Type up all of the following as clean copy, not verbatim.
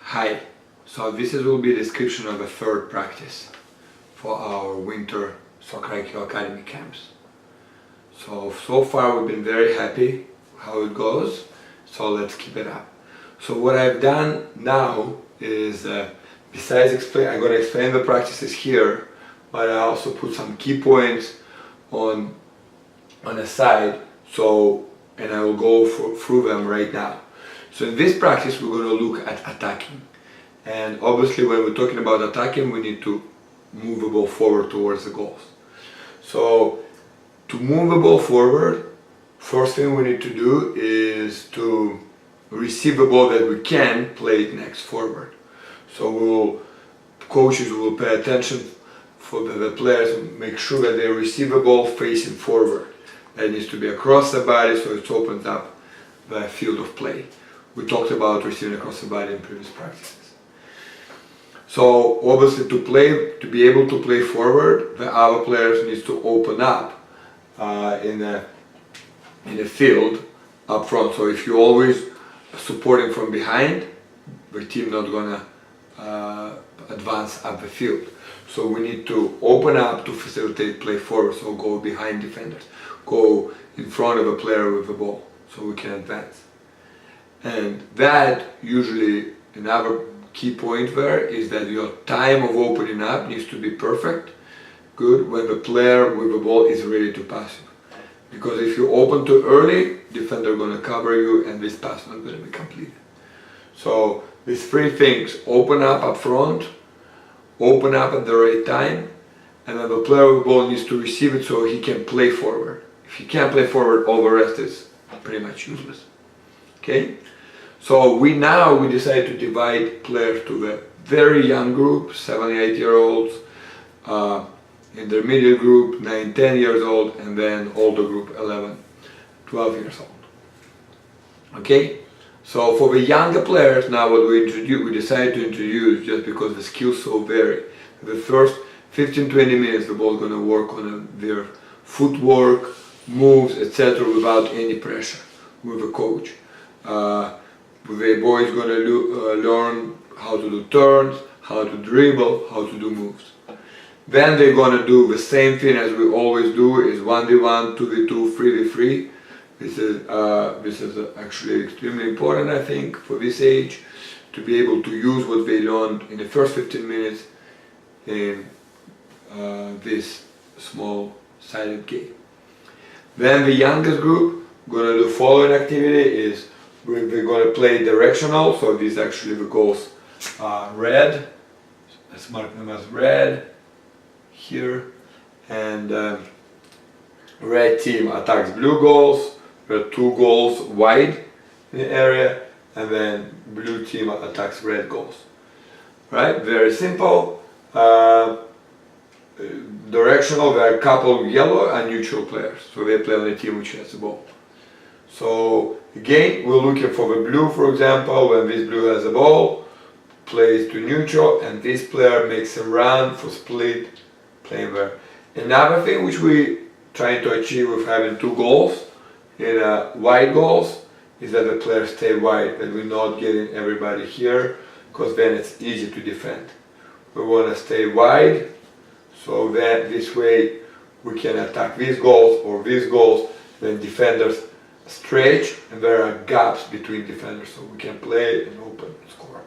Hi, so this will be a description of the third practice for our winter Soccer IQ Academy camps. So far we've been very happy how it goes, so let's keep it up. So what I've done now is, besides I'm going to explain the practices here, but I also put some key points on the side, and I will go through them right now. So in this practice we're going to look at attacking, and obviously when we're talking about attacking we need to move the ball forward towards the goals. So to move the ball forward, first thing we need to do is to receive the ball that we can play it next forward. So coaches will pay attention for the players, make sure that they receive the ball facing forward. That needs to be across the body, so it opens up the field of play. We talked about receiving across the body in previous practices. So obviously to be able to play forward, the other players needs to open up in the field up front. So if you're always supporting from behind, the team not gonna advance up the field. So we need to open up to facilitate play forward. So go behind defenders, go in front of a player with the ball, so we can advance. And that usually, another key point there is that your time of opening up needs to be perfect, good, when the player with the ball is ready to pass you. Because if you open too early, defender going to cover you and this pass not going to be completed. So these three things: open up front, open up at the right time, and then the player with the ball needs to receive it so he can play forward. If he can't play forward, all the rest is pretty much useless. Okay? So we decided to divide players to the very young group, 7, 8-year-olds, intermediate group, 9, 10 years old, and then older group, 11, 12 years old. Okay? So for the younger players, now what we decided to introduce, just because the skills so vary. The first 15-20 minutes the ball is going to work on their footwork, moves, etc. without any pressure with the coach. The boy is going to learn how to do turns, how to dribble, how to do moves. Then they're going to do the same thing as we always do, is 1v1, 2v2, 3v3. This is actually extremely important, I think, for this age, to be able to use what they learned in the first 15 minutes in this small silent game. Then the youngest group going to do following activity is we're going to play directional, so these actually the goals are red. Let's mark them as red here, and red team attacks blue goals. There are 2 goals wide in the area, and then blue team attacks red goals. Right? Very simple. Directional, there are a couple yellow and neutral players, so they play on the team which has the ball. So again, we're looking for the blue, for example, when this blue has the ball, plays to neutral, and this player makes a run for split, playing there. Another thing which we trying to achieve with having 2 goals in wide goals is that the players stay wide, that we're not getting everybody here, because then it's easy to defend. We want to stay wide, so that this way we can attack these goals or these goals, then defenders stretch and there are gaps between defenders, so we can play and open and score.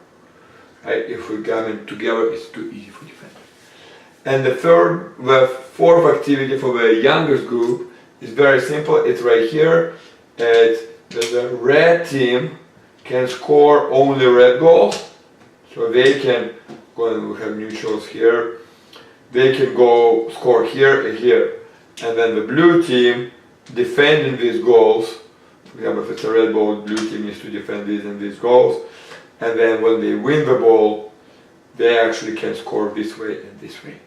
Right? If we come in together, it's too easy for defenders. And the fourth activity for the youngest group is very simple. It's right here. The red team can score only red goals, so they can go, and we have neutrals here. They can go score here and here, and then the blue team defending these goals. For example, if it's a red ball, blue team needs to defend these and these goals, and then when they win the ball, they actually can score this way and this way.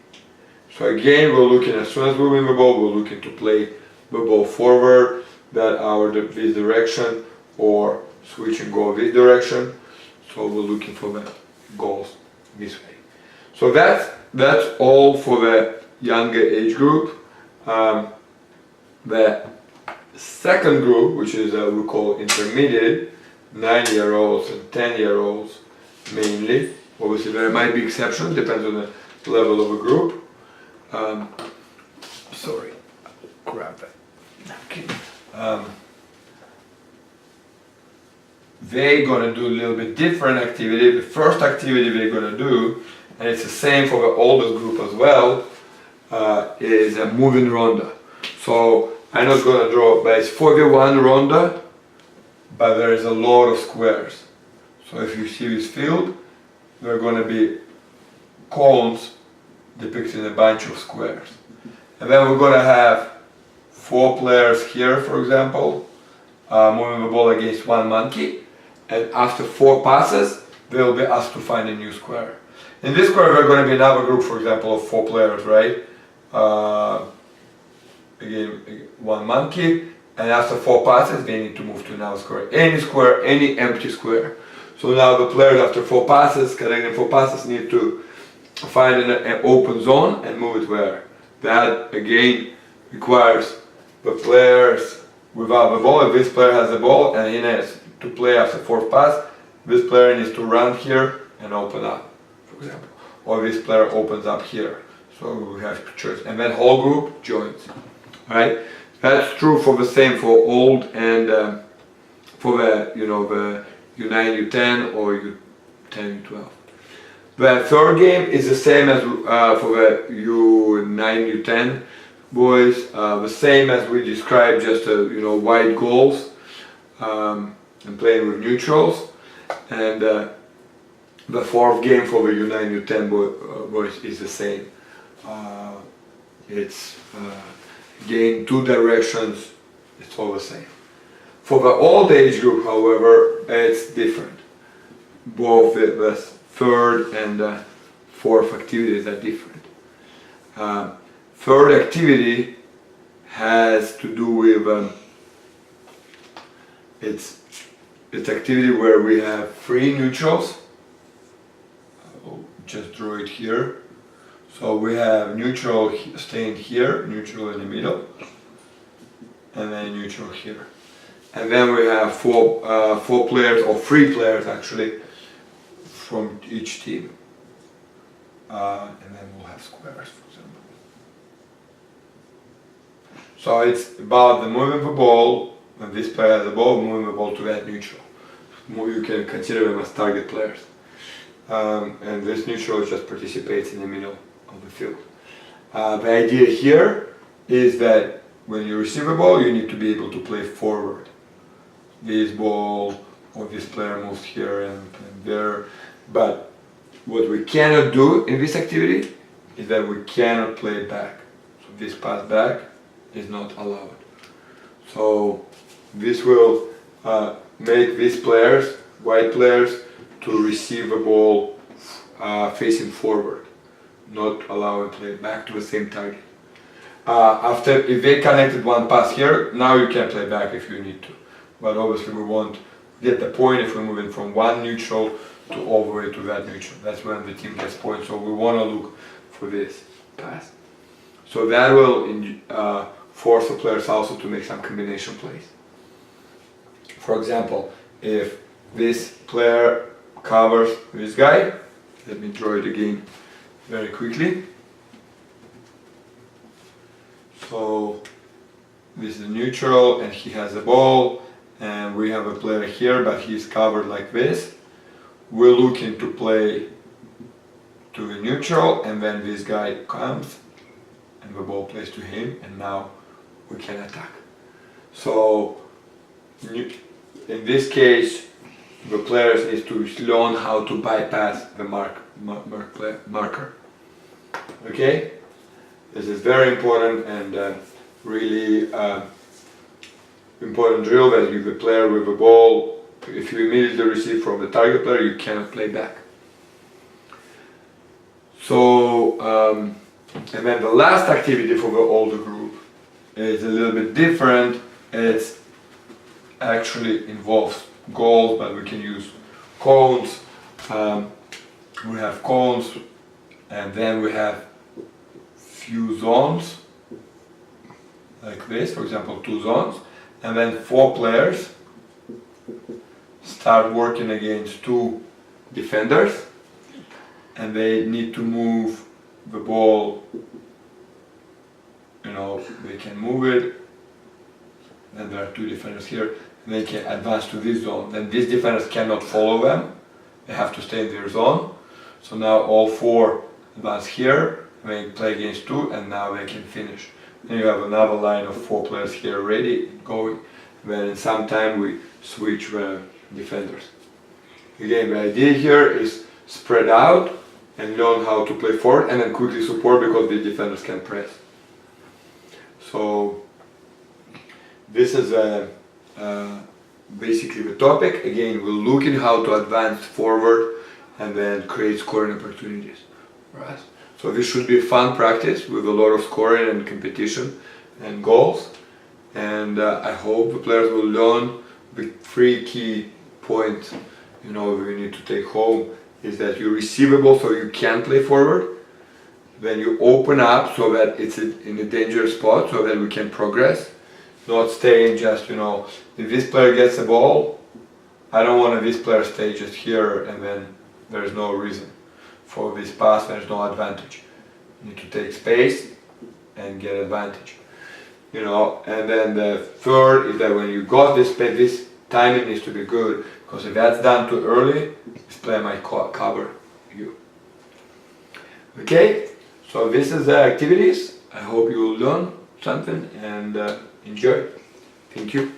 So again, we're looking, as soon as we win the ball, we're looking to play the ball forward, this direction, or switch and go this direction. So we're looking for the goals this way. So that's all for the younger age group. The second group, which is we call intermediate, 9-year-olds and 10-year-olds mainly. Obviously there might be exceptions, depends on the level of a group. Sorry, grab that napkin. They're gonna do a little bit different activity. The first activity they're gonna do, and it's the same for the oldest group as well, is a moving ronda. So I'm not gonna draw, but it's 4v1 ronda, but there is a lot of squares. So if you see this field, there are gonna be cones depicting a bunch of squares. And then we're gonna have 4 players here, for example, moving the ball against one monkey. And after 4 passes, they'll be asked to find a new square. In this square, there are going to be another group, for example, of 4 players, right? Again, one monkey, and after 4 passes, they need to move to another square, any empty square. So now the players, after 4 passes, collecting 4 passes, need to find an open zone and move it there. That again requires the players without the ball. If this player has the ball and he has to play after 4th pass, this player needs to run here and open up, for example. Or this player opens up here. So we have choice. And then whole group joins. Alright? That's true for the same for old and for the the U9, U10 or U10, U12. The third game is the same as for the U9, U10 boys, the same as we described, just wide goals and playing with neutrals. And the fourth game for the U9, U10 boys is the same. It's again 2 directions, it's all the same. For the old age group, however, it's different. Both the third and fourth activities are different. Third activity has to do with it's activity where we have 3 neutrals. I'll just draw it here. So we have neutral staying here, neutral in the middle, and then neutral here. And then we have 4 players, or 3 players actually, from each team. And then we'll have squares, for example. So it's about the moving the ball, when this player has the ball, moving the ball to that neutral. You can consider them as target players. And this neutral just participates in the middle of the field. The idea here is that when you receive a ball, you need to be able to play forward. This ball or this player moves here and there. But what we cannot do in this activity is that we cannot play back. So this pass back is not allowed. So this will make these players, white players, to receive the ball facing forward, not allow it play back to the same target. If they connected one pass here, now you can play back if you need to. But obviously we won't get the point if we're moving from one neutral to all the way to that neutral. That's when the team gets points. So we want to look for this pass. So that will force the players also to make some combination plays. For example, if this player covers this guy, let me draw it again very quickly. So this is neutral and he has the ball, and we have a player here but he's covered like this. We're looking to play to the neutral, and then this guy comes and the ball plays to him, and now we can attack. So in this case the players need to learn how to bypass the marker. Okay? This is very important and really important drill, that if the player with the ball, if you immediately receive from the target player, you cannot play back. So, and then the last activity for the older group is a little bit different. It actually involves goals, but we can use cones. We have cones, and then we have few zones like this, for example 2 zones, and then 4 players start working against 2 defenders, and they need to move the ball, you know, they can move it, and there are 2 defenders here, and they can advance to this zone. Then these defenders cannot follow them, they have to stay in their zone. So now all 4 advance here, they play against 2, and now they can finish. Then you have another line of 4 players here ready, going. Then in some time we switch the defenders. Again, the idea here is spread out and learn how to play forward, and then quickly support because the defenders can press. So this is basically the topic. Again, we're looking how to advance forward and then create scoring opportunities for us. So this should be a fun practice with a lot of scoring and competition and goals. And I hope the players will learn the 3 key points, you know, we need to take home is that you receive the ball so you can play forward. Then you open up so that it's in a dangerous spot so that we can progress. Not staying just, you know, if this player gets the ball, I don't want this player stay just here and then there's no reason for this pass, there's no advantage. You need to take space and get advantage. You know, and then the third is that when you got this space, this timing needs to be good, because if that's done too early, this player might cover you. Okay, so this is the activities. I hope you will learn something and enjoy. Thank you.